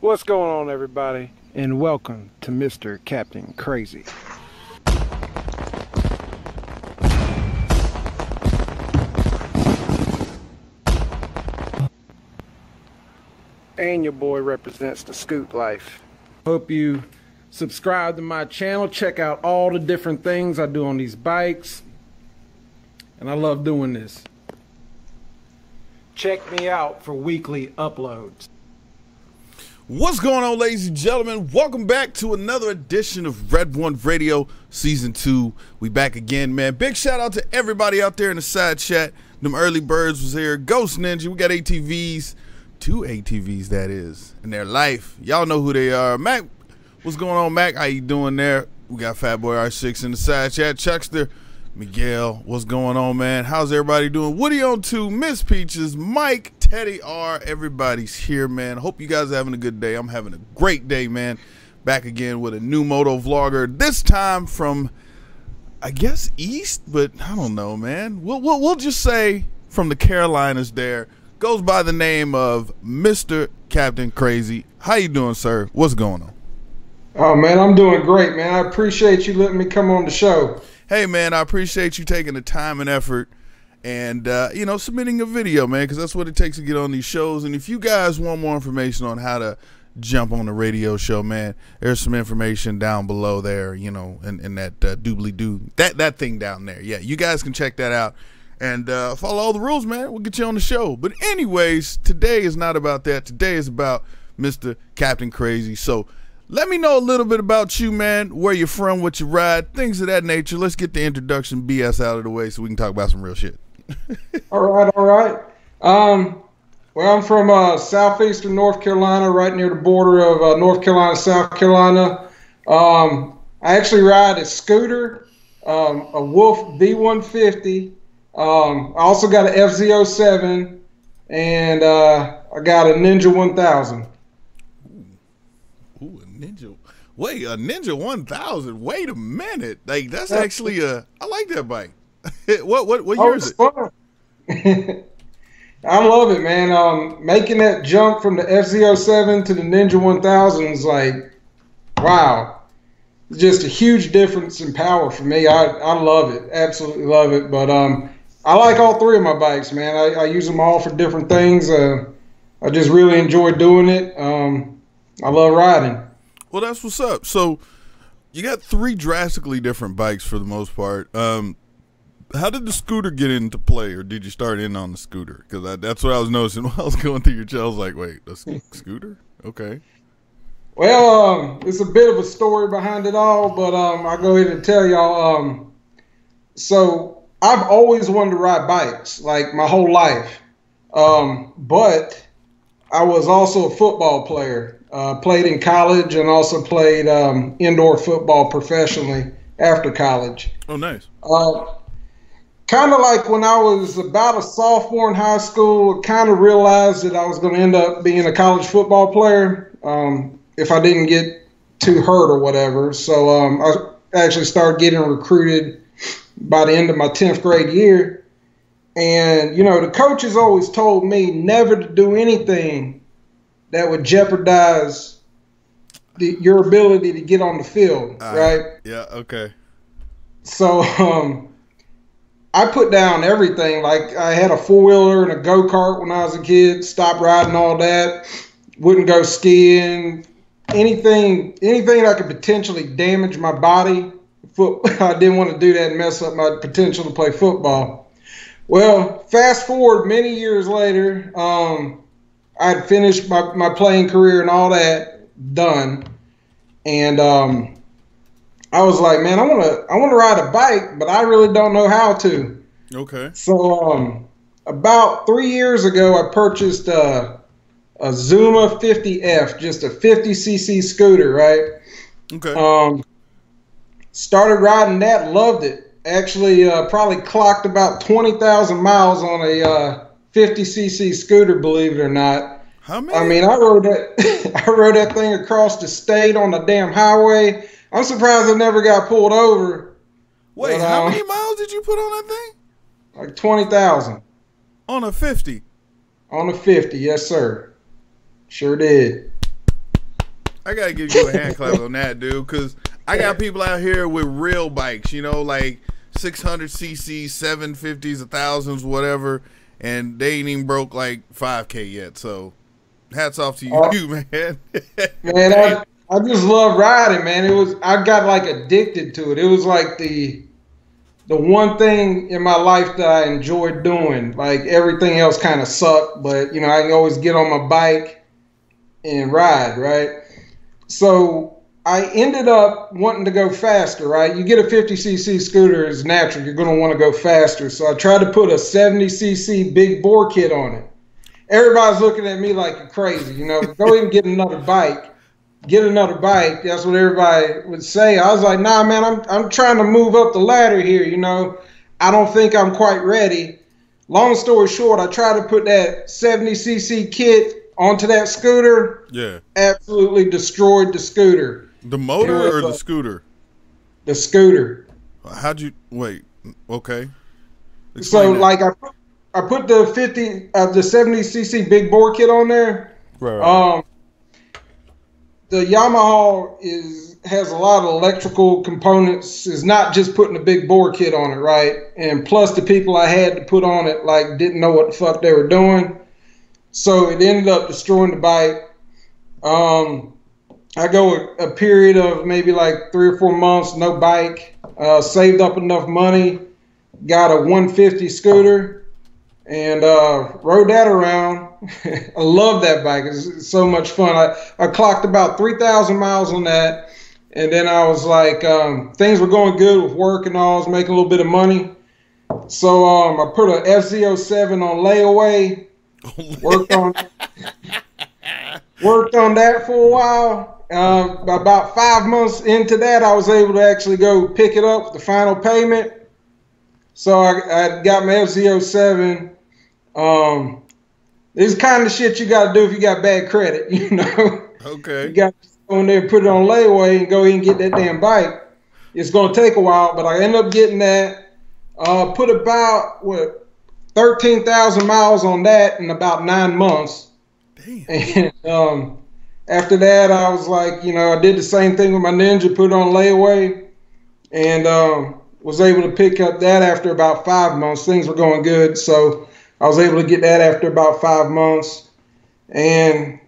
What's going on, everybody? And welcome to Mr. Captain Crazy. And your boy represents the scoot life. Hope you subscribe to my channel. Check out all the different things I do on these bikes. And I love doing this. Check me out for weekly uploads. What's going on, ladies and gentlemen? Welcome back to another edition of Red One Radio Season 2. We back again, man. Big shout out to everybody out there in the side chat. Them early birds was here. Ghost Ninja, we got ATVs. 2 ATVs, that is, in their life. Y'all know who they are. Mac, what's going on, Mac? How you doing there? We got Fatboy R6 in the side chat. Chuckster, Miguel, what's going on, man? How's everybody doing? Woody on 2, Miss Peaches, Mike, Teddy R, everybody's here, man. Hope you guys are having a good day. I'm having a great day, man. Back again with a new moto vlogger. This time from, I guess, east, but I don't know, man. We'll just say from the Carolinas there. Goes by the name of Mr. Captain Crazy. How you doing, sir? What's going on? Oh, man, I'm doing great, man. I appreciate you letting me come on the show. Hey, man, I appreciate you taking the time and effort and, you know, submitting a video, man, because that's what it takes to get on these shows. And if you guys want more information on how to jump on the radio show, man, there's some information down below there, you know, in that doobly-doo, that thing down there. Yeah, you guys can check that out. And follow all the rules, man. We'll get you on the show. But anyways, today is not about that. Today is about Mr. Captain Crazy. So let me know a little bit about you, man. Where you're from, what you ride, things of that nature. Let's get the introduction BS out of the way so we can talk about some real shit. All right. Well, I'm from southeastern North Carolina, right near the border of North Carolina, South Carolina. I actually ride a scooter, a Wolf V150. I also got an FZ07, and I got a Ninja 1000. Ooh, a Ninja. Wait, a Ninja 1000. Wait a minute. Like, that's actually I like that bike. what year is it? Fun. I love it, man. Making that jump from the FZ07 to the Ninja 1000 is like, wow. It's just a huge difference in power for me. I love it. Absolutely love it. But I like all three of my bikes, man. I use them all for different things. I just really enjoy doing it. I love riding. Well, that's what's up. So you got 3 drastically different bikes for the most part. How did the scooter get into play, or did you start in on the scooter? Because that's what I was noticing while I was going through your channel. I was like, wait, a scooter? Okay. Well, it's a bit of a story behind it all, but I'll go ahead and tell y'all. So I've always wanted to ride bikes, like my whole life. But I was also a football player. Played in college and also played indoor football professionally after college. Oh, nice. Kind of like when I was about a sophomore in high school, kind of realized that I was going to end up being a college football player if I didn't get too hurt or whatever. So I actually started getting recruited by the end of my 10th grade year. And, you know, the coaches always told me never to do anything that would jeopardize your ability to get on the field, right? Yeah, okay. So I put down everything. Like I had a 4-wheeler and a go-kart when I was a kid, stopped riding all that, wouldn't go skiing, anything that could potentially damage my body. I didn't want to do that and mess up my potential to play football. Well, fast forward many years later, I had finished my playing career and all that done, and I was like, man, I want to ride a bike, but I really don't know how to. Okay. So about 3 years ago, I purchased a Zuma 50F, just a 50cc scooter, right? Okay. Started riding that, loved it. Actually, probably clocked about 20,000 miles on a 50cc scooter, believe it or not. How many? I mean, I rode that thing across the state on the damn highway. I'm surprised I never got pulled over. Wait, but, how many miles did you put on that thing? Like 20,000. On a 50? On a 50, yes, sir. Sure did. I gotta give you a hand clap on that, dude, because I got people out here with real bikes, you know, like 600cc, 750s, 1000s, whatever, and they ain't even broke like 5K yet. So, hats off to you, man. Man, I just love riding, man. I got like addicted to it. It was like the one thing in my life that I enjoyed doing. Like everything else kind of sucked, but you know, I can always get on my bike and ride, right? So I ended up wanting to go faster, right? You get a 50cc scooter, it's natural. You're going to want to go faster. So I tried to put a 70cc big bore kit on it. Everybody's looking at me like you're crazy, you know, go ahead and get another bike. Get another bike. That's what everybody would say. I was like, nah, man, I'm trying to move up the ladder here, you know. I don't think I'm quite ready. Long story short, I tried to put that 70cc kit onto that scooter. Yeah. Absolutely destroyed the scooter. The motor or the scooter? The scooter. How'd you wait? Okay. Explain that. Like I put the 70cc big bore kit on there. Right. The Yamaha has a lot of electrical components. It's not just putting a big bore kit on it, right? And plus the people I had to put on it like didn't know what the fuck they were doing. So it ended up destroying the bike. I go a period of maybe like 3 or 4 months, no bike. Saved up enough money, got a 150 scooter, and rode that around. I love that bike. It's so much fun. I clocked about 3,000 miles on that, and then I was like, things were going good with work and all. I was making a little bit of money. So I put an FZ07 on layaway, worked on that for a while. About 5 months into that, I was able to actually go pick it up with the final payment. So I got my FZ07. This is kind of shit you got to do if you got bad credit, you know. Okay. You got to go in there and put it on layaway and go ahead and get that damn bike. It's going to take a while, but I ended up getting that. Put about 13,000 miles on that in about 9 months. Damn. And after that, I was like, you know, I did the same thing with my Ninja, put it on layaway, and was able to pick up that after about 5 months. Things were going good, so I was able to get that after about 5 months. And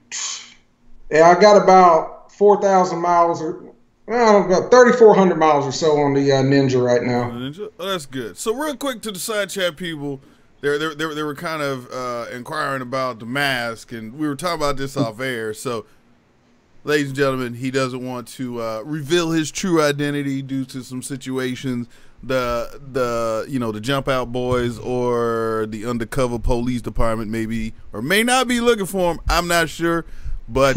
yeah, I got about 4,000 miles, or about 3,400 miles or so on the Ninja right now. Ninja? Oh, that's good. So real quick to the side chat people, they were kind of inquiring about the mask, and we were talking about this off air. So, ladies and gentlemen, he doesn't want to reveal his true identity due to some situations. The Jump Out Boys or the undercover police department maybe or may not be looking for him. I'm not sure, but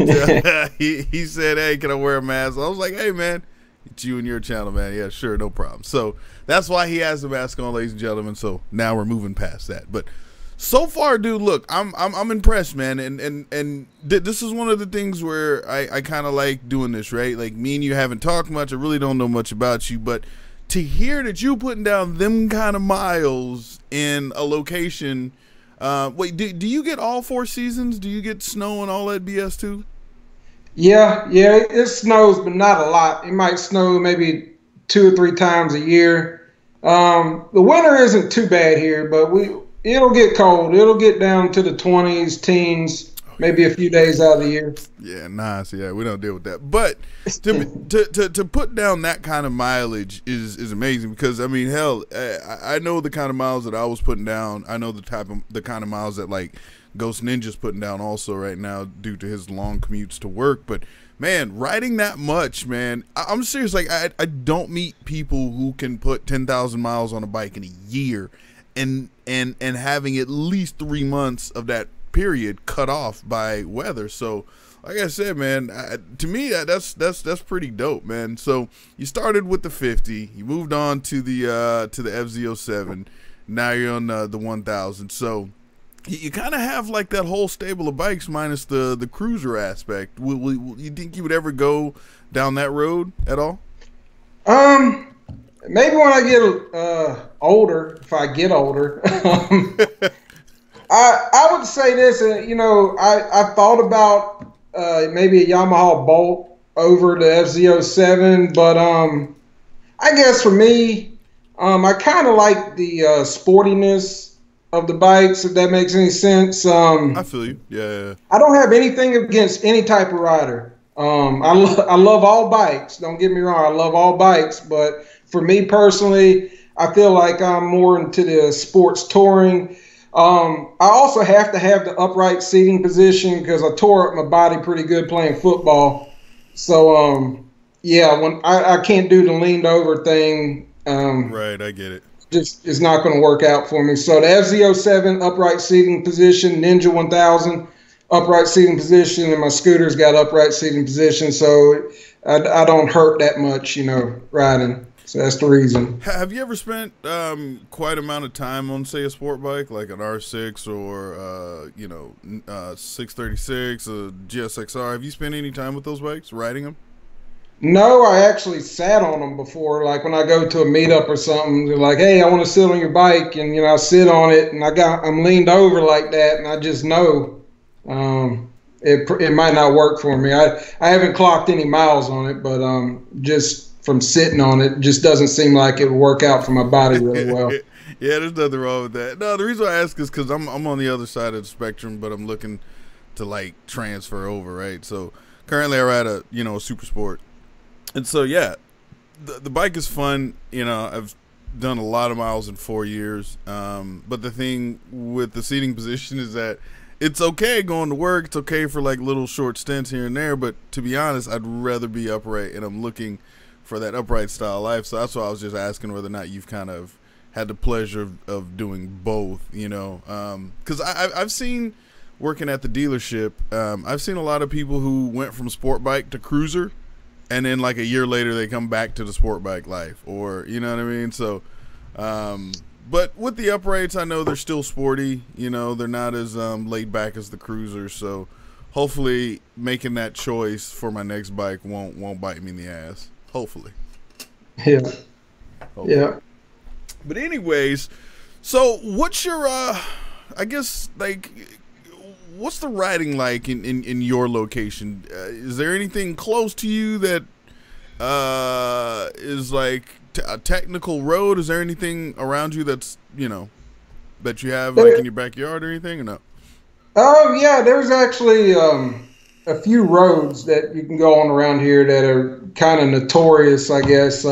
he said, "Hey, can I wear a mask?" I was like, "Hey, man, it's you and your channel, man. Yeah, sure, no problem." So that's why he has the mask on, ladies and gentlemen. So now we're moving past that, but so far, dude, look, I'm impressed, man, and this is one of the things where I kind of like doing this, right? Like me and you haven't talked much. I really don't know much about you, but to hear that you putting down them kind of miles in a location. Wait, do you get all 4 seasons? Do you get snow and all that BS too? Yeah, it snows, but not a lot. It might snow maybe 2 or 3 times a year. The winter isn't too bad here, but it'll get cold. It'll get down to the 20s, teens, maybe a few days out of the year. Yeah, nice. Yeah, we don't deal with that. But to put down that kind of mileage is amazing because I mean, hell, I know the kind of miles that I was putting down. I know the kind of miles that like Ghost Ninja's putting down also right now due to his long commutes to work. But man, riding that much, man, I'm serious. Like I don't meet people who can put 10,000 miles on a bike in a year and having at least 3 months of that period cut off by weather. So like I said, man, to me that's pretty dope, man. So you started with the 50, you moved on to the FZ07, now you're on the 1000. So you kind of have like that whole stable of bikes minus the cruiser aspect. Will you think you would ever go down that road at all? Maybe when I get older, if I get older. I would say this, you know, I thought about maybe a Yamaha Bolt. over the FZ07, but I guess for me, I kind of like the sportiness of the bikes, if that makes any sense. I feel you. Yeah. I don't have anything against any type of rider. I love all bikes. Don't get me wrong. I love all bikes, but for me personally, I feel like I'm more into the sports touring. I also have to have the upright seating position because I tore up my body pretty good playing football. So, yeah, when I can't do the leaned over thing. Right, I get it. Just it's not going to work out for me. So the FZ07 upright seating position, Ninja 1000 upright seating position, and my scooter's got upright seating position. So I don't hurt that much, riding. So that's the reason. Have you ever spent quite amount of time on, say, a sport bike like an R6 or 636, a GSXR? Have you spent any time with those bikes, riding them? No, I actually sat on them before. Like when I go to a meetup or something, they're like, "Hey, I want to sit on your bike," and I sit on it, and I'm leaned over like that, and I just know it might not work for me. I haven't clocked any miles on it, but just from sitting on it, just doesn't seem like it would work out for my body really well. Yeah, there's nothing wrong with that. No, the reason I ask is because I'm on the other side of the spectrum, but I'm looking to like transfer over, right? So currently I ride a super sport. And so, yeah, the bike is fun. I've done a lot of miles in 4 years. But the thing with the seating position is that it's okay going to work. It's okay for like little short stints here and there. But to be honest, I'd rather be upright, and I'm looking for that upright style life. So that's why I was just asking whether or not you've kind of had the pleasure of doing both, because I've seen working at the dealership, I've seen a lot of people who went from sport bike to cruiser. And then like a year later, they come back to the sport bike life, or you know what I mean. So, but with the uprights, I know they're still sporty. They're not as laid back as the cruisers. So, hopefully, making that choice for my next bike won't bite me in the ass. Hopefully. Yeah. Hopefully. Yeah. But anyways, so what's your I guess like, what's the riding like in your location? Is there anything close to you that is like a technical road? Is there anything around you that's that you have like in your backyard or anything, or no? Oh yeah, there's actually a few roads that you can go on around here that are kind of notorious, I guess.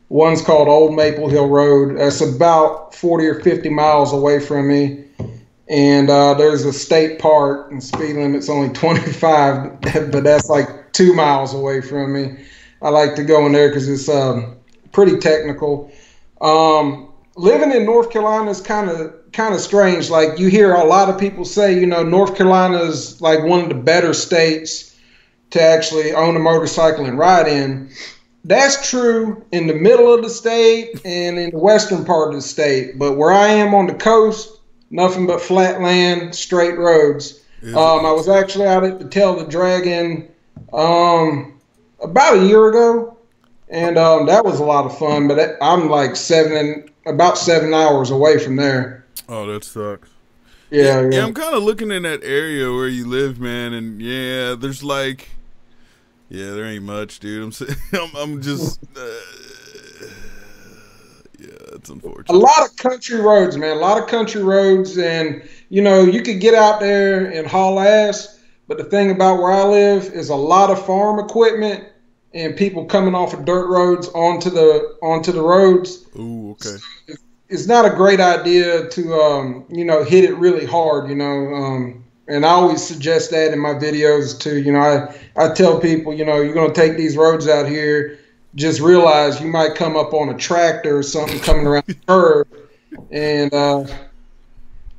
One's called Old Maple Hill Road. That's about 40 or 50 miles away from me. And there's a state park, and speed limit's only 25, but that's like 2 miles away from me. I like to go in there because it's pretty technical. Living in North Carolina is kind of strange. Like you hear a lot of people say, North Carolina is like one of the better states to actually own a motorcycle and ride in. That's true in the middle of the state and in the western part of the state. But where I am on the coast, nothing but flat land, straight roads. I was actually out at the Tail of the Dragon about a year ago, and that was a lot of fun. But I'm like about 7 hours away from there. Oh, that sucks. Yeah. I'm kind of looking in that area where you live, man, and yeah, there's like, there ain't much, dude. I'm just. It's unfortunate. A lot of country roads, man. A lot of country roads, and you could get out there and haul ass. But the thing about where I live is a lot of farm equipment and people coming off of dirt roads onto the roads. Ooh, okay. So it's not a great idea to hit it really hard, and I always suggest that in my videos too. I tell people, you're going to take these roads out here, just realize you might come up on a tractor or something coming around the curve, and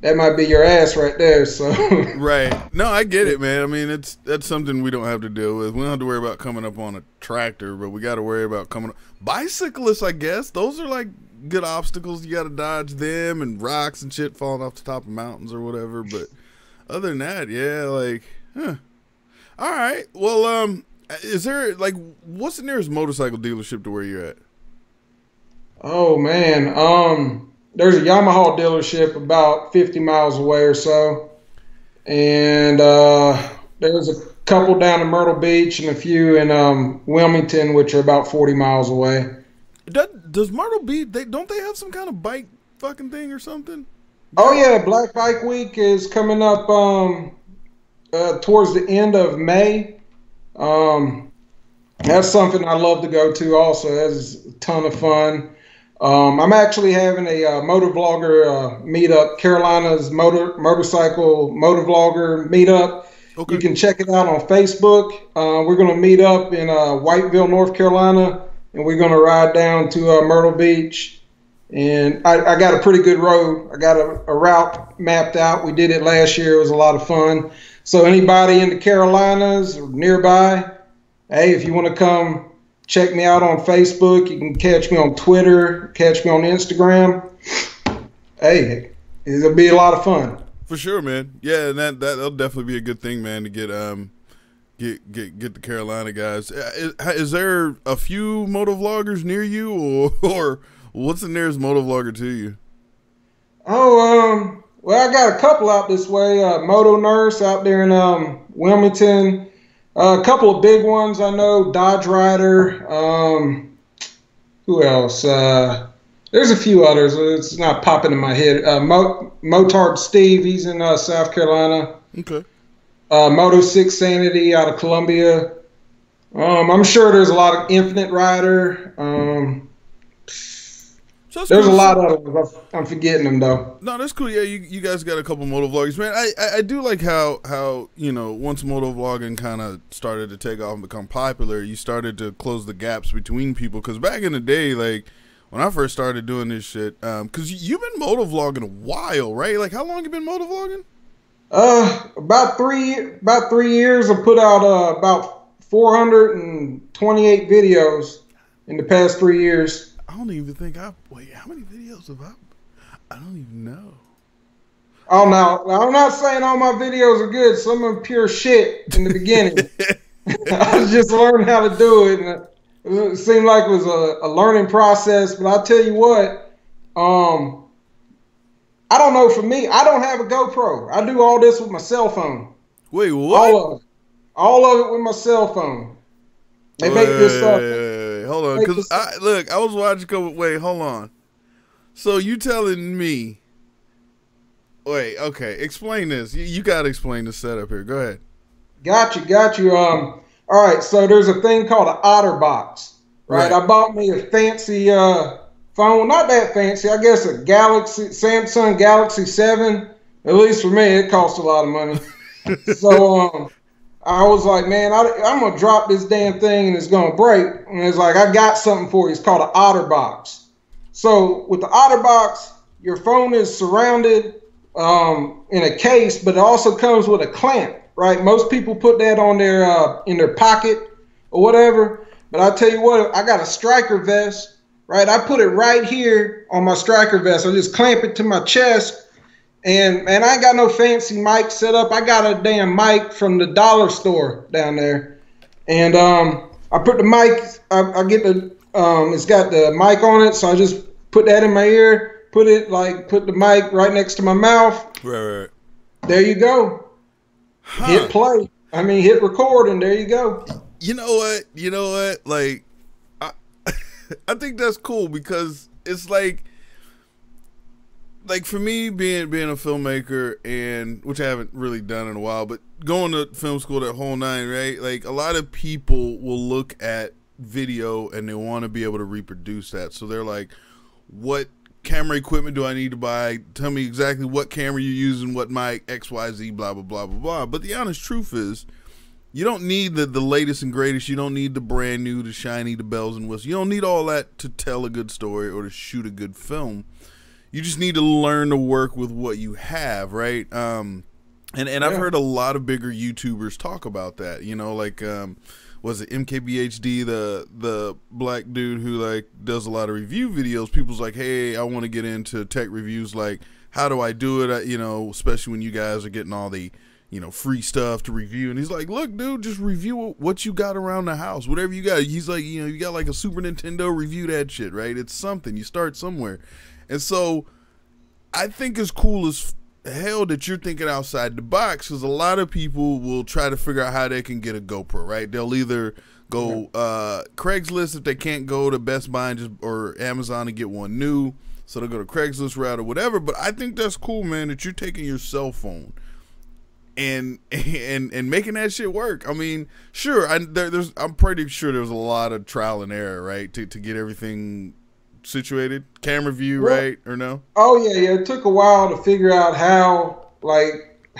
that might be your ass right there. So right. No, I get it, man. I mean, that's something we don't have to deal with. We don't have to worry about coming up on a tractor, but we got to worry about coming up. Bicyclists, I guess, those are like good obstacles. You got to dodge them and rocks and shit falling off the top of mountains or whatever. But other than that, all right. Well, is there like, what's the nearest motorcycle dealership to where you're at? Oh man, there's a Yamaha dealership about 50 miles away or so, and there's couple down in Myrtle Beach and a few in Wilmington, which are about 40 miles away. Does Myrtle Beach, don't they have some kind of bike fucking thing or something? Oh yeah, Black Bike Week is coming up towards the end of May. That's something I love to go to also. That's a ton of fun. I'm actually having a motovlogger meetup, Carolina's motorcycle motovlogger meetup. Okay. You can check it out on Facebook. We're going to meet up in Whiteville, North Carolina, and we're going to ride down to Myrtle Beach. And I got a pretty good road. I got a route mapped out. We did it last year. It was a lot of fun. So anybody in the Carolinas or nearby, hey, if you want to come check me out on Facebook, you can catch me on Twitter, catch me on Instagram. Hey, it'll be a lot of fun. For sure, man. Yeah, and that'll definitely be a good thing, man, to get the Carolina guys. Is there a few motovloggers near you, or what's the nearest motovlogger to you? Oh, well, I got a couple out this way. Moto Nurse out there in Wilmington. A couple of big ones I know. Dodge Rider. Who else? There's a few others. It's not popping in my head. Motard Steve. He's in South Carolina. Okay. Moto 6 Sanity out of Columbia. I'm sure there's a lot of Infinite Rider. There's cool. A lot of them. I'm forgetting them though. No, that's cool. Yeah, you guys got a couple motovloggers, man. I do like how once motovlogging kind of started to take off and become popular, you started to close the gaps between people. Because back in the day, like when I first started doing this shit, because you've been motovlogging a while, right? Like how long you been motovlogging? About three years. I put out about 428 videos in the past 3 years. I don't even think wait, how many videos have I don't even know. Oh, no, I'm not saying all my videos are good. Some of them pure shit in the beginning. I was just learning how to do it. And it seemed like it was a learning process. But I'll tell you what, I don't know, for me, I don't have a GoPro. I do all this with my cell phone. Wait, what? All of it with my cell phone. They make this up. Hold on, because I was watching. Wait, hold on. So you telling me? Wait, okay. Explain this. You gotta explain the setup here. Go ahead. Got you. All right. So there's a thing called an OtterBox, right? I bought me a fancy phone, not that fancy. I guess a Samsung Galaxy 7. At least for me, it costs a lot of money. So I was like, man, I'm going to drop this damn thing and it's going to break. And it's like, I got something for you. It's called an OtterBox. So with the OtterBox, your phone is surrounded in a case, but it also comes with a clamp, right? Most people put that on their in their pocket or whatever. But I tell you what, I got a striker vest, right? I put it right here on my striker vest. I just clamp it to my chest. And, man, I ain't got no fancy mic set up. I got a damn mic from the dollar store down there. And I put the mic, I get the, it's got the mic on it, so I just put that in my ear, put the mic right next to my mouth. Right. There you go. Huh. Hit play. Hit record, and there you go. You know what? Like, I think that's cool because it's like for me being a filmmaker, and which I haven't really done in a while, but going to film school, that whole nine, right? Like a lot of people will look at video and they want to be able to reproduce that. So they're like, what camera equipment do I need to buy? Tell me exactly what camera you're using, what mic, XYZ, blah, blah, blah, blah, blah. But the honest truth is, you don't need the latest and greatest. You don't need the brand new, the shiny, the bells and whistles. You don't need all that to tell a good story or to shoot a good film. You just need to learn to work with what you have, right? And I've heard a lot of bigger YouTubers talk about that. Like was it MKBHD, the black dude who like does a lot of review videos? People's like, hey, I want to get into tech reviews. Like, how do I do it? Especially when you guys are getting all the free stuff to review. And he's like, look, dude, just review what you got around the house, whatever you got. He's like, you got like a Super Nintendo, review that shit, right? It's something. You start somewhere. And so I think as cool as hell that you're thinking outside the box, because a lot of people will try to figure out how they can get a GoPro, right? They'll either go Craigslist if they can't go to Best Buy and or Amazon and get one new, so they'll go to Craigslist route or whatever. But I think that's cool, man, that you're taking your cell phone and making that shit work. I mean, sure, I'm pretty sure there's a lot of trial and error, right, to get everything situated, camera view, right, or no? Oh yeah, it took a while to figure out how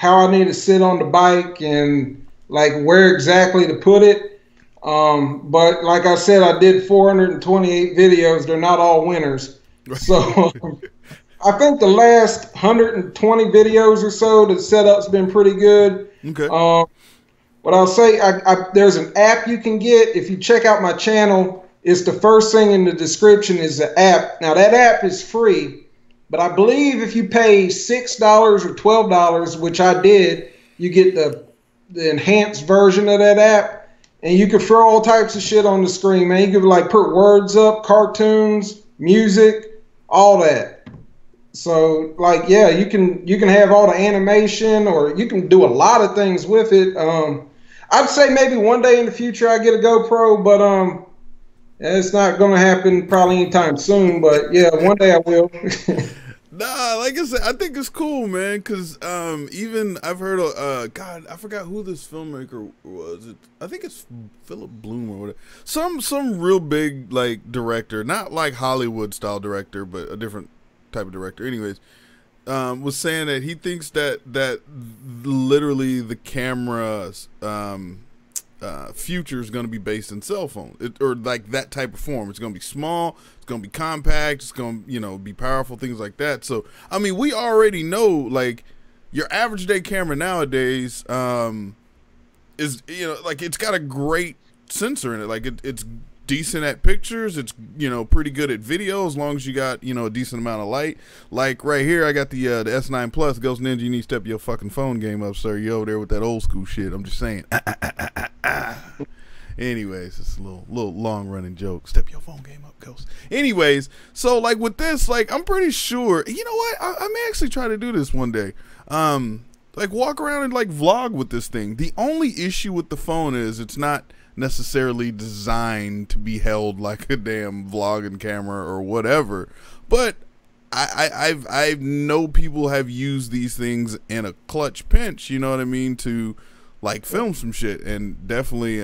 I need to sit on the bike and like where exactly to put it. But like I said, I did 428 videos. They're not all winners. So I think the last 120 videos or so, the setup's been pretty good. Okay. But I'll say there's an app you can get. If you check out my channel, it's the first thing in the description is the app. Now that app is free, but I believe if you pay $6 or $12, which I did, you get the enhanced version of that app, and you can throw all types of shit on the screen, man. You can like put words up, cartoons, music, all that. So like, yeah, you can have all the animation, or you can do a lot of things with it. I'd say maybe one day in the future I get a GoPro, but it's not going to happen probably anytime soon. But yeah, one day I will. Nah, like I said, I think it's cool, man, because even I've heard of, God, I forgot who this filmmaker was. I think it's Philip Bloom or whatever. Some real big, like, director, not like Hollywood-style director, but a different type of director. Anyways, was saying that he thinks that literally the camera's future is going to be based in cell phone, or like that type of form. It's going to be small, it's going to be compact, it's going to be powerful, things like that. So I mean, we already know, like, your average day camera nowadays is, like, it's got a great sensor in it. Like it's decent at pictures, it's pretty good at video, as long as you got a decent amount of light. Like right here, I got the S9 Plus. Ghost Ninja, you need to step your fucking phone game up, sir. You over there with that old school shit. I'm just saying. Anyways, it's a little long running joke. Step your phone game up, Ghost. Anyways, so like with this, like, I'm pretty sure, you know what, I may actually try to do this one day. Like walk around and like vlog with this thing. The only issue with the phone is it's not necessarily designed to be held like a damn vlogging camera or whatever, but I know people have used these things in a clutch pinch, you know what I mean, to like film some shit. And definitely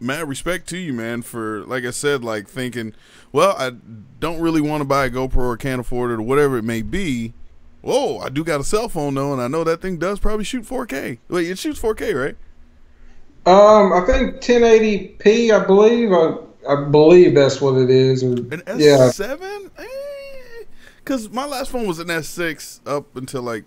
mad respect to you, man, for, like I said, like thinking, well, I don't really want to buy a GoPro or can't afford it or whatever it may be. Whoa, I do got a cell phone though, and I know that thing does probably shoot 4K. Wait, it shoots 4K, right? I think 1080p, I believe. I believe that's what it is. Or, an S7? Because my last phone was an S6 up until like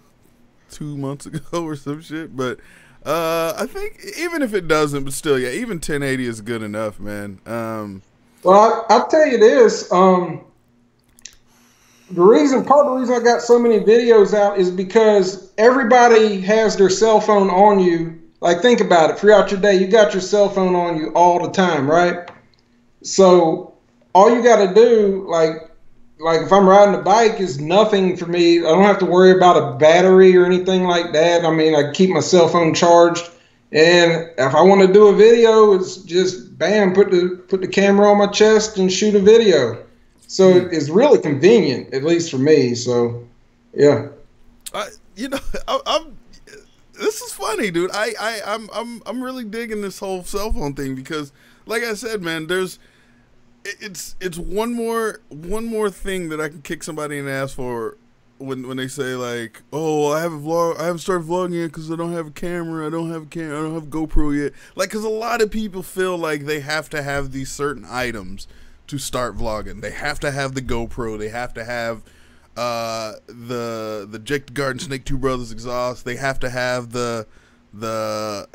2 months ago or some shit. But I think even if it doesn't, but still, yeah, even 1080 is good enough, man. Well, I'll tell you this. Part of the reason I got so many videos out is because everybody has their cell phone on you. Like, think about it. Throughout your day, you got your cell phone on you all the time, right? So all you got to do, like if I'm riding a bike, is nothing for me. I don't have to worry about a battery or anything like that. I mean, I keep my cell phone charged, and if I want to do a video, it's just bam, put the camera on my chest and shoot a video. So it's really convenient, at least for me. So, yeah. This is funny, dude. I'm really digging this whole cell phone thing because, like I said, man, it's one more thing that I can kick somebody in the ass for when they say like, oh, I haven't started vlogging yet because I don't have a camera. I don't have GoPro yet. Like, because a lot of people feel like they have to have these certain items to start vlogging. They have to have the GoPro. They have to have the Jake the Garden Snake Two Brothers exhaust. They have to have the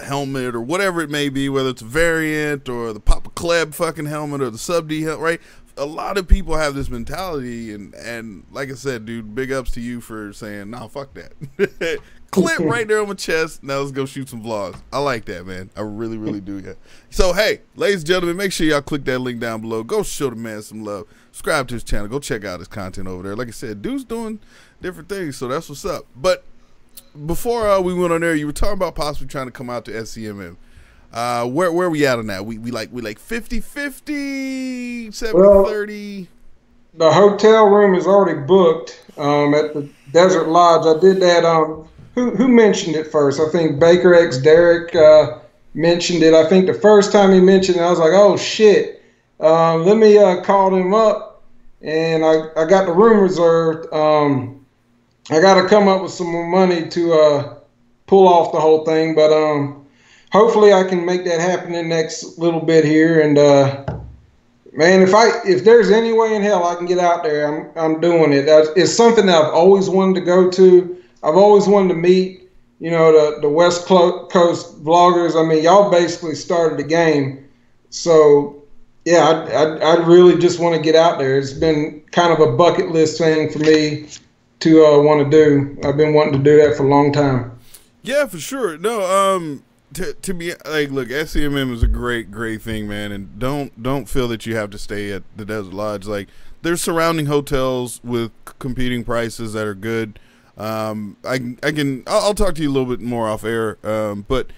helmet or whatever it may be, whether it's a variant or the Papa Kleb fucking helmet or the Sub D helmet, right? A lot of people have this mentality, and like I said, dude, big ups to you for saying, nah, fuck that. Clip right there on my chest. Now let's go shoot some vlogs. I like that, man. I really, really do. Yeah. So, hey, ladies and gentlemen, make sure y'all click that link down below. Go show the man some love. subscribe to his channel. Go check out his content over there. Like I said, dude's doing different things, so that's what's up. But before we went on there, you were talking about possibly trying to come out to SCMM. Where we at on that? We like 50-50, 70-30. The hotel room is already booked at the Desert Lodge. I did that. Who mentioned it first? I think Baker X Derek mentioned it. I think the first time he mentioned it, I was like, oh shit. Let me call him up, and I got the room reserved. I got to come up with some more money to pull off the whole thing, but hopefully I can make that happen in the next little bit here. And man, if there's any way in hell I can get out there, I'm doing it. It's something that I've always wanted to go to. I've always wanted to meet, the West Coast vloggers. I mean, y'all basically started the game. So, yeah, I really just want to get out there. It's been kind of a bucket list thing for me to want to do. I've been wanting to do that for a long time. Yeah, for sure. No, to be like, look, SCMM is a great thing, man, and don't feel that you have to stay at the Desert Lodge. Like, there's surrounding hotels with competing prices that are good. I'll talk to you a little bit more off air, but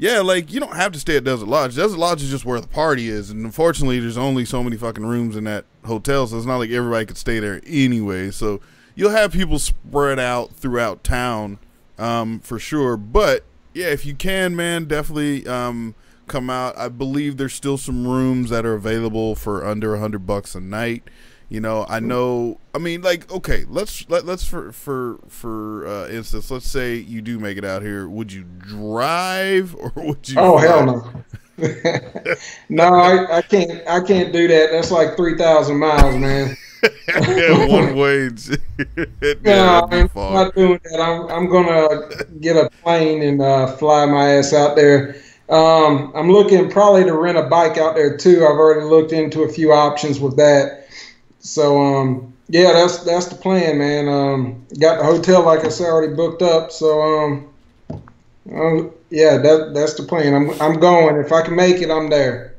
yeah, like, you don't have to stay at Desert Lodge. Desert Lodge is just where the party is, and unfortunately there's only so many fucking rooms in that hotel, so it's not like everybody could stay there anyway. So you'll have people spread out throughout town, for sure. But yeah, if you can, man, definitely come out. I believe there's still some rooms that are available for under $100 a night. I know. I mean, like, okay, let's for instance, let's say you do make it out here. Would you drive or would you? Oh, hell no. No, I can't do that. That's like 3,000 miles, man. Yeah, one way. No, I'm not doing that. I'm gonna get a plane and fly my ass out there. I'm looking probably to rent a bike out there too. I've already looked into a few options with that. So yeah, that's the plan, man. Got the hotel, like I said, already booked up. So yeah, that's the plan. I'm going. If I can make it, I'm there.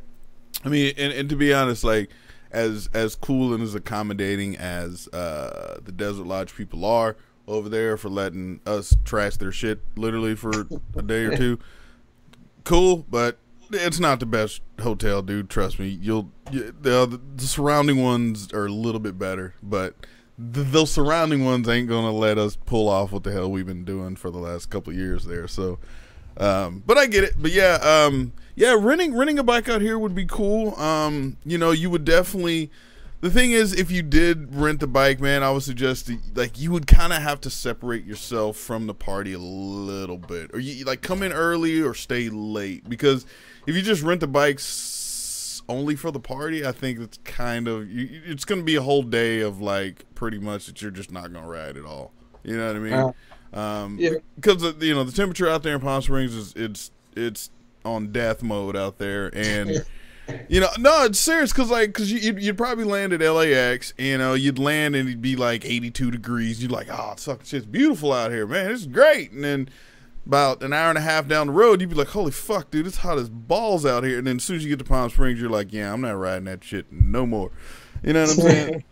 I mean, and to be honest, like, as cool and as accommodating as the Desert Lodge people are over there for letting us trash their shit literally for a day or two, cool, but it's not the best hotel, dude. Trust me. The surrounding ones are a little bit better, but those surrounding ones ain't gonna let us pull off what the hell we've been doing for the last couple of years there. So, but I get it. But yeah, renting a bike out here would be cool. You would definitely. The thing is, if you did rent the bike, man, I would suggest like you would kind of have to separate yourself from the party a little bit, or you like come in early or stay late, because if you just rent the bikes only for the party, I think it's kind of it's going to be a whole day of like pretty much that you're just not going to ride at all. You know what I mean? Yeah. Because the temperature out there in Palm Springs is it's on death mode out there, and. No, it's serious, because you'd probably land at LAX, you'd land and it'd be like 82 degrees. You'd like, oh, shit's beautiful out here, man. This is great. And then about an hour and a half down the road, you'd be like, holy fuck, dude, it's hot as balls out here. And then as soon as you get to Palm Springs, you're like, yeah, I'm not riding that shit no more. You know what I'm saying?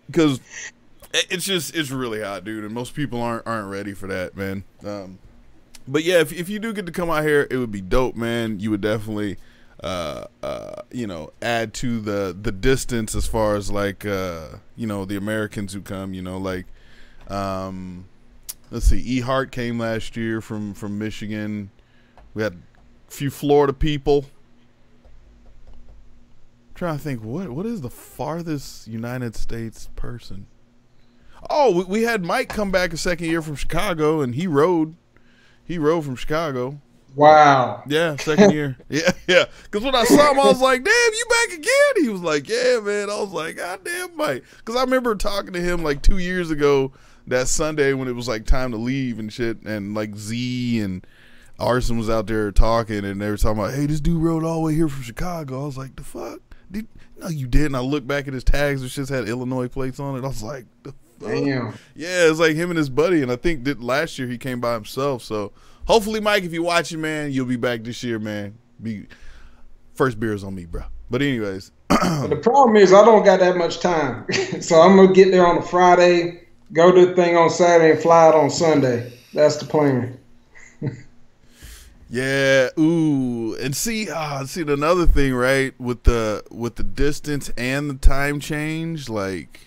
Because it's really hot, dude, and most people aren't ready for that, man. But yeah, if you do get to come out here, it would be dope, man. You would definitely add to the distance as far as like the Americans who come, let's see, E Hart came last year from Michigan. We had a few Florida people. I'm trying to think what is the farthest United States person. Oh, we had Mike come back a second year from Chicago, and he rode from Chicago. Wow. Yeah, second year. Yeah. Because when I saw him, I was like, damn, you back again? He was like, yeah, man. I was like, God damn, Mike. Because I remember talking to him like 2 years ago that Sunday when it was like time to leave and shit. And like Z and Arson was out there talking, and they were talking about, hey, this dude rode all the way here from Chicago. I was like, the fuck? No, you didn't. I looked back at his tags. It just had Illinois plates on it. I was like, the fuck? Damn. Yeah, it's like him and his buddy. And I think that last year he came by himself. So hopefully, Mike, if you're watching, man, you'll be back this year, man. First beer is on me, bro. But anyways, But the problem is I don't got that much time. So I'm going to get there on a Friday, go do the thing on Saturday, and fly out on Sunday. That's the plan. Yeah, ooh, and see another thing, right? With the distance and the time change, like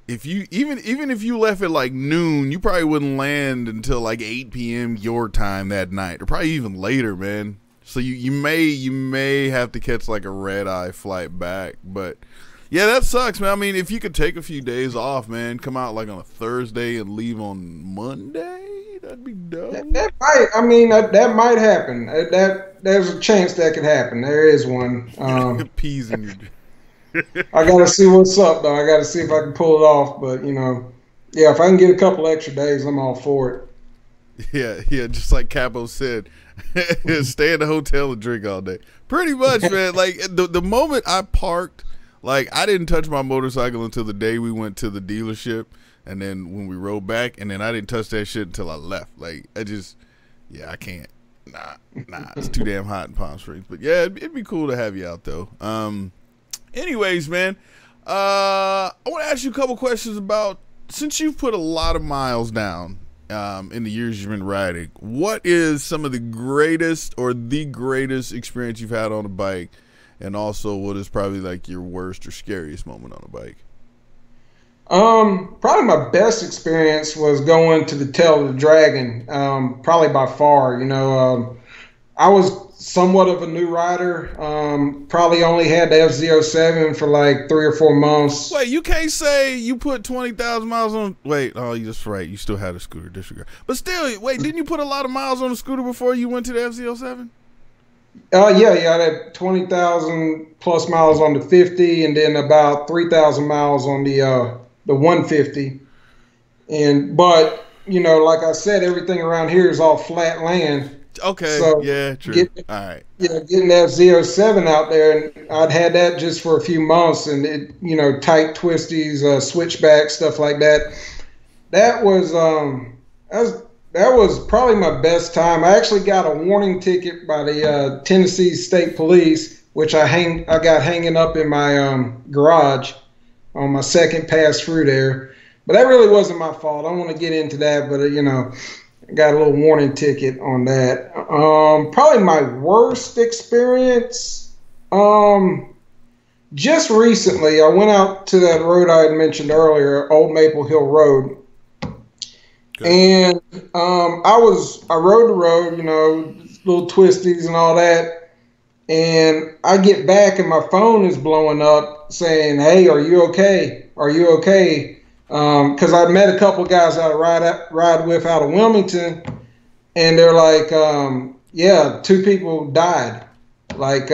if you even if you left at like noon, you probably wouldn't land until like 8 p.m. your time that night, or probably even later, man. So you may have to catch like a red eye flight back, but yeah, that sucks, man. I mean, if you could take a few days off, man, come out like on a Thursday and leave on Monday, that'd be dope. That might, I mean, that might happen. There's a chance that could happen. There is one. Peas in your. I got to see what's up, though. I got to see if I can pull it off. But yeah, if I can get a couple extra days, I'm all for it. Yeah, just like Capo said, stay in the hotel and drink all day. Pretty much, man. Like the moment I parked. Like, I didn't touch my motorcycle until the day we went to the dealership, and then when we rode back, and then I didn't touch that shit until I left. Like, I can't. Nah, it's too damn hot in Palm Springs. But yeah, it'd be cool to have you out though. Anyways, man, I want to ask you a couple questions about, since you've put a lot of miles down in the years you've been riding, what is some of the greatest or the greatest experience you've had on a bike? And also, what is probably like your worst or scariest moment on a bike? Probably my best experience was going to the Tail of the Dragon. Probably by far. I was somewhat of a new rider. Probably only had the FZ07 for like 3 or 4 months. Wait, you can't say you put 20,000 miles on. Wait, oh, you just right. You still had a scooter. Disregard. But still, wait, didn't you put a lot of miles on the scooter before you went to the FZ07? Yeah, I had 20,000 plus miles on the 50, and then about 3,000 miles on the 150. But like I said, everything around here is all flat land. Okay. So yeah, true. All right. Yeah, getting that Z07 out there, and I'd had that just for a few months, and it, tight twisties, switchback stuff like that. That was probably my best time. I actually got a warning ticket by the Tennessee State Police, which I got hanging up in my garage on my second pass through there. But that really wasn't my fault. I don't want to get into that, but I got a little warning ticket on that. Probably my worst experience. Just recently, I went out to that road I had mentioned earlier, Old Maple Hill Road. And I rode the road, little twisties and all that. And I get back and my phone is blowing up saying, "Hey, are you okay? Are you okay?" Because I met a couple guys I ride with out of Wilmington, and they're like, "Yeah, 2 people died." Like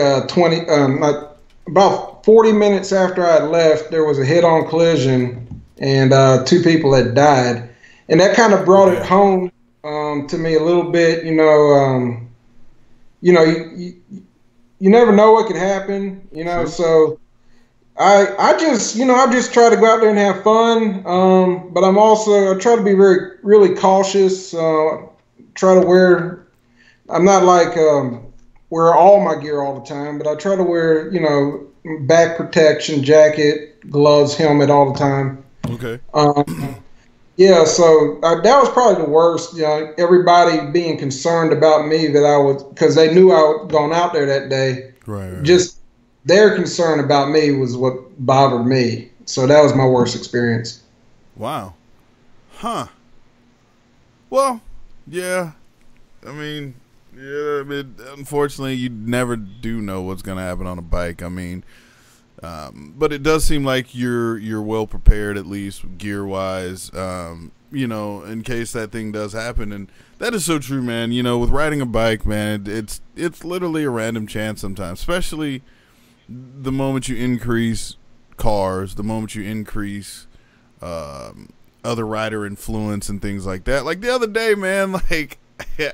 about 40 minutes after I had left, there was a head-on collision, and 2 people had died. And that kind of brought it home to me a little bit. You never know what could happen. Sure. So I just try to go out there and have fun. But I try to be really cautious. Try to wear. I'm not like wear all my gear all the time, but I try to wear back protection, jacket, gloves, helmet all the time. Okay. Yeah, so that was probably the worst. Everybody being concerned about me because they knew I was going out there that day. Right. Just their concern about me was what bothered me. So that was my worst experience. Wow. Huh. Well, yeah. I mean, unfortunately, you never do know what's going to happen on a bike. I mean, but it does seem like you're well prepared, at least gear wise, in case that thing does happen. And that is so true, man. With riding a bike, man, it's literally a random chance sometimes, especially the moment you increase cars, the moment you increase other rider influence and things like that. Like the other day, man, like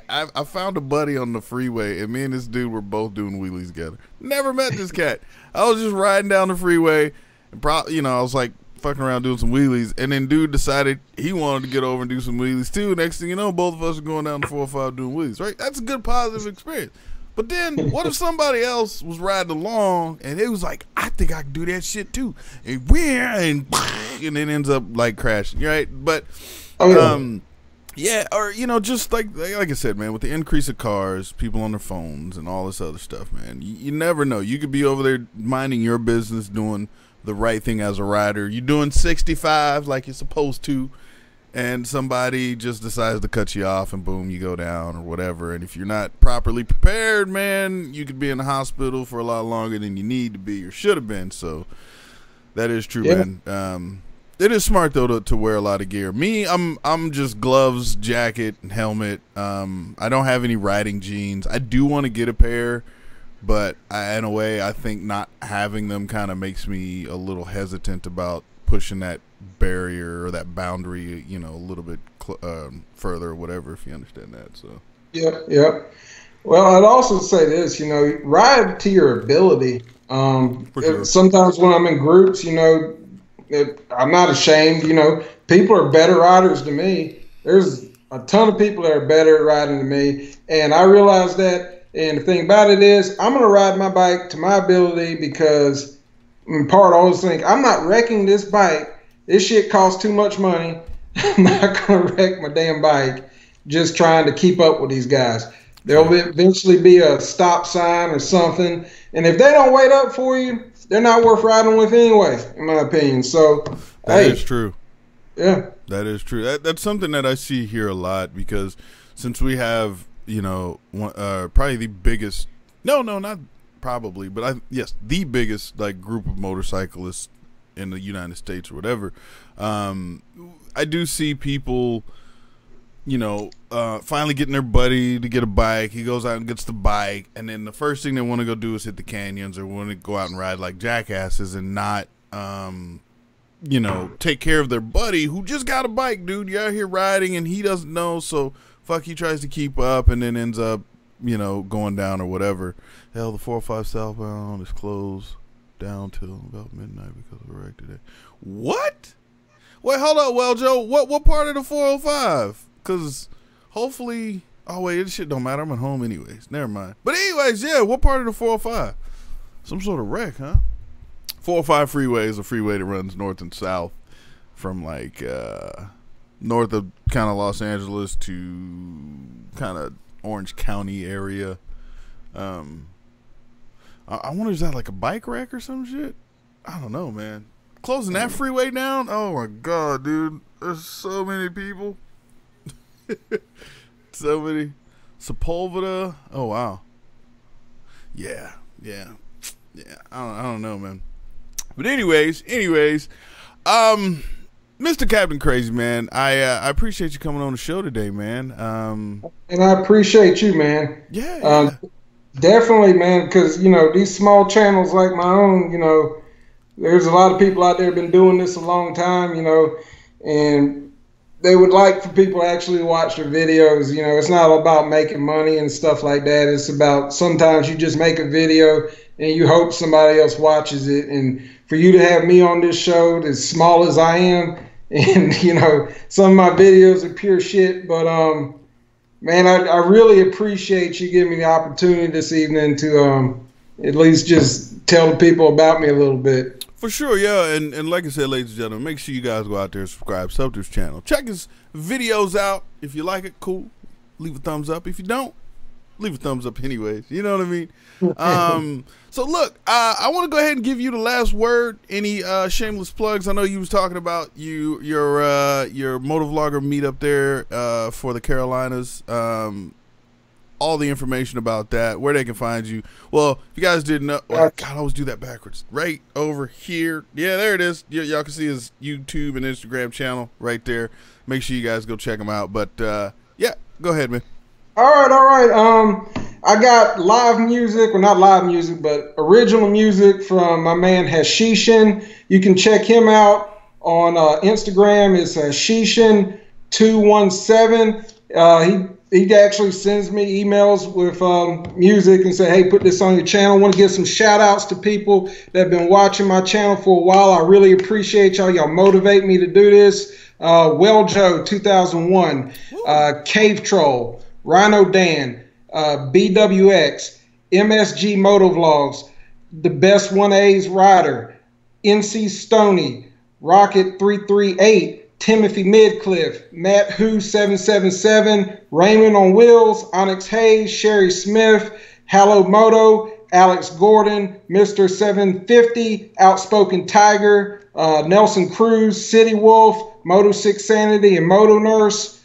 I found a buddy on the freeway, and me and this dude were both doing wheelies together. Never met this cat. I was just riding down the freeway, and I was like fucking around doing some wheelies, and then dude decided he wanted to get over and do some wheelies too. Next thing you know, both of us are going down the 405 doing wheelies. Right? That's a good positive experience. But then, what if somebody else was riding along and it was like, I think I can do that shit too, and and it ends up like crashing, right? But, yeah, or just like I said, man, with the increase of cars, people on their phones, and all this other stuff, man, you never know. You could be over there minding your business, doing the right thing as a rider. You're doing 65 like you're supposed to, and somebody just decides to cut you off, and boom, you go down or whatever. And if you're not properly prepared, man, you could be in the hospital for a lot longer than you need to be or should have been. So that is true, man. It is smart though to wear a lot of gear. Me, I'm just gloves, jacket, and helmet. I don't have any riding jeans. I do want to get a pair, but in a way, I think not having them kind of makes me a little hesitant about pushing that barrier or that boundary, a little bit further or whatever, if you understand that. So yeah. Well, I'd also say this, ride to your ability. Sure. Sometimes when I'm in groups, I'm not ashamed. People are better riders than me. There's a ton of people that are better at riding than me, and I realize that. And the thing about it is, I'm going to ride my bike to my ability because, in part, I always think, I'm not wrecking this bike. This shit costs too much money. I'm not going to wreck my damn bike just trying to keep up with these guys. There'll eventually be a stop sign or something. And if they don't wait up for you, they're not worth riding with anyway, in my opinion. So, that is true. Yeah. That is true. That's something that I see here a lot because since we have, probably the biggest, not probably, but the biggest like group of motorcyclists in the United States or whatever. I do see people, finally getting their buddy to get a bike. He goes out and gets the bike, and then the first thing they want to go do is hit the canyons or want to go out and ride like jackasses and not, take care of their buddy who just got a bike, dude. You're out here riding and he doesn't know, so fuck, he tries to keep up and then ends up, going down or whatever. Hell, the 405 southbound is closed down till about midnight because of a wreck today. What? Wait, hold up, well, Joe. What part of the 405? Because hopefully, oh wait, this shit don't matter. I'm at home anyways. Never mind. But anyways, yeah, what part of the 405? Some sort of wreck, huh? 405 freeway is a freeway that runs north and south from like north of kind of Los Angeles to kind of Orange County area. I wonder, is that like a bike wreck or some shit? I don't know, man. Closing that freeway down? Oh my god, dude. There's so many people. So many. Sepulveda. Oh wow. Yeah. I don't know, man. But anyways, Mr. Captain Crazy, man, I appreciate you coming on the show today, man. And I appreciate you, man. Yeah. Definitely, man, because, these small channels like my own, there's a lot of people out there been doing this a long time, and they would like for people to actually watch their videos. It's not about making money and stuff like that. It's about sometimes you just make a video and you hope somebody else watches it. And for you to have me on this show, as small as I am, and, some of my videos are pure shit, but, man, I really appreciate you giving me the opportunity this evening to at least just tell the people about me a little bit. For sure, yeah. And like I said, ladies and gentlemen, make sure you guys go out there and subscribe, sub to his channel. Check his videos out. If you like it, cool. Leave a thumbs up. If you don't, leave a thumbs up anyways. You know what I mean? So look, I want to go ahead and give you the last word. Any shameless plugs? I know you was talking about your motovlogger meetup there for the Carolinas. All the information about that, where they can find you. Well, if you guys didn't know, God, I always do that backwards. Right over here. Yeah, there it is. Y'all can see his YouTube and Instagram channel right there. Make sure you guys go check him out. But yeah, go ahead, man. All right. I got live music, well, not live music, but original music from my man Hashishin. You can check him out on Instagram. It's Hashishin217. He actually sends me emails with music and say, hey, put this on your channel. I want to give some shout outs to people that have been watching my channel for a while. I really appreciate y'all. Y'all motivate me to do this. Well Joe 2001, Cave Troll, Rhino Dan, BWX, MSG Motovlogs, the best 1A's rider, NC Stoney, Rocket 338, Timothy Midcliffe, Matt Who 777, Raymond on Wheels, Onyx Hayes, Sherry Smith, Hallow Moto, Alex Gordon, Mr. 750, Outspoken Tiger, Nelson Cruz, City Wolf, Moto 6 Sanity, and Moto Nurse.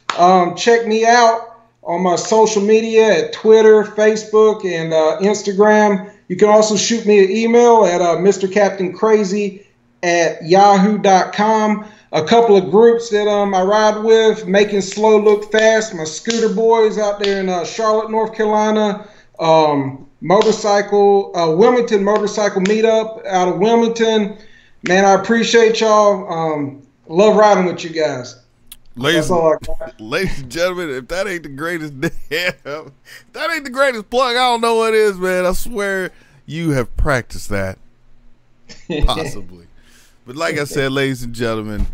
Check me out on my social media at Twitter, Facebook, and Instagram. You can also shoot me an email at mrcaptaincrazy@yahoo.com. A couple of groups that I ride with, Making Slow Look Fast, my scooter boys out there in Charlotte, North Carolina. Wilmington Motorcycle Meetup out of Wilmington. Man, I appreciate y'all. Love riding with you guys. Ladies and gentlemen, if that ain't the greatest plug, I don't know what is, man. I swear you have practiced that. Possibly. But like I said, ladies and gentlemen,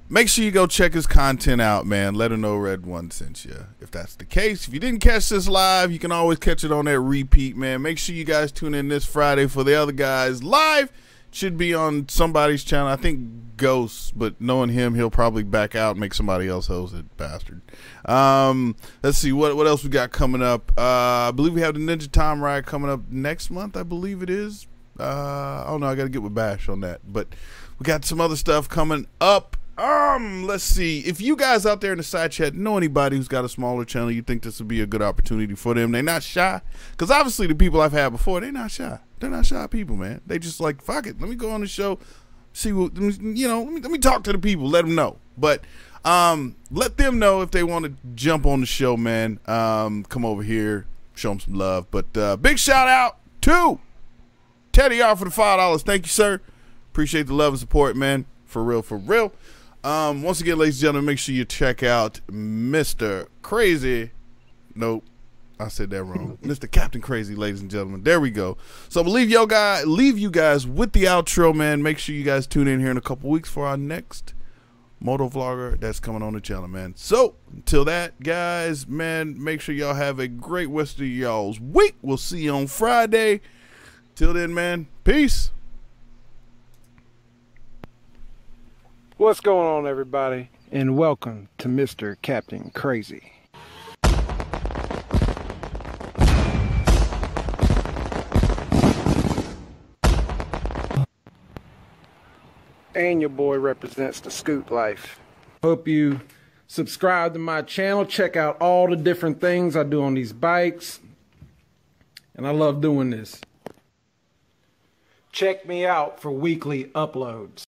make sure you go check his content out, man. Let him know Red One sent you. If that's the case, if you didn't catch this live, you can always catch it on that repeat, man. Make sure you guys tune in this Friday for the other guys. Live should be on somebody's channel. I think Ghost, but knowing him, he'll probably back out and make somebody else host it, bastard. Let's see what else we got coming up. I believe we have the Ninja Time Ride coming up next month. I believe it is. I don't know. I got to get with Bash on that, but we got some other stuff coming up. Let's see. If you guys out there in the side chat know anybody who's got a smaller channel, you think this would be a good opportunity for them. They're not shy, because obviously the people I've had before, they're not shy. They're not shy people, man. They just like, fuck it, let me go on the show, see what, let me talk to the people, let them know. But let them know if they want to jump on the show, man. Come over here, show them some love. But big shout out to Teddy R for the $5. Thank you, sir. Appreciate the love and support, man. For real, for real. Once again, ladies and gentlemen, make sure you check out Mr. Crazy. Nope, I said that wrong. Mr. Captain Crazy, ladies and gentlemen. There we go. So I'm gonna leave you guys with the outro, man. Make sure you guys tune in here in a couple weeks for our next moto vlogger that's coming on the channel, man. So until that, guys, man, make sure y'all have a great rest of y'all's week. We'll see you on Friday. Till then, man, peace. What's going on, everybody, and welcome to Mr. Captain Crazy. And your boy represents the scoot life. Hope you subscribe to my channel. Check out all the different things I do on these bikes. And I love doing this. Check me out for weekly uploads.